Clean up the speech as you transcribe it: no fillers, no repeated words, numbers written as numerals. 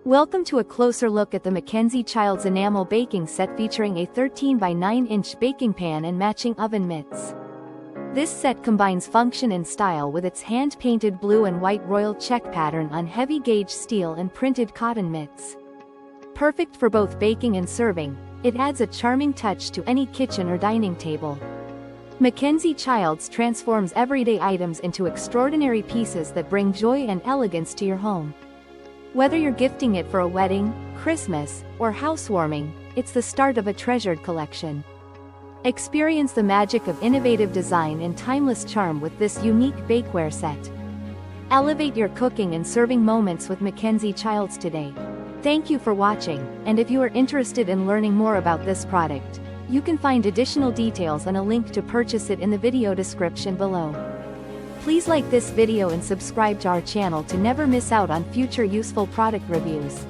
Welcome to a closer look at the MACKENZIE-CHILDS enamel baking set featuring a 13 by 9-inch baking pan and matching oven mitts. This set combines function and style with its hand-painted blue and white royal check pattern on heavy-gauge steel and printed cotton mitts. Perfect for both baking and serving, it adds a charming touch to any kitchen or dining table. MACKENZIE-CHILDS transforms everyday items into extraordinary pieces that bring joy and elegance to your home. Whether you're gifting it for a wedding, Christmas, or housewarming, it's the start of a treasured collection. Experience the magic of innovative design and timeless charm with this unique bakeware set. Elevate your cooking and serving moments with MACKENZIE-CHILDS today. Thank you for watching, and if you are interested in learning more about this product, you can find additional details and a link to purchase it in the video description below. Please like this video and subscribe to our channel to never miss out on future useful product reviews.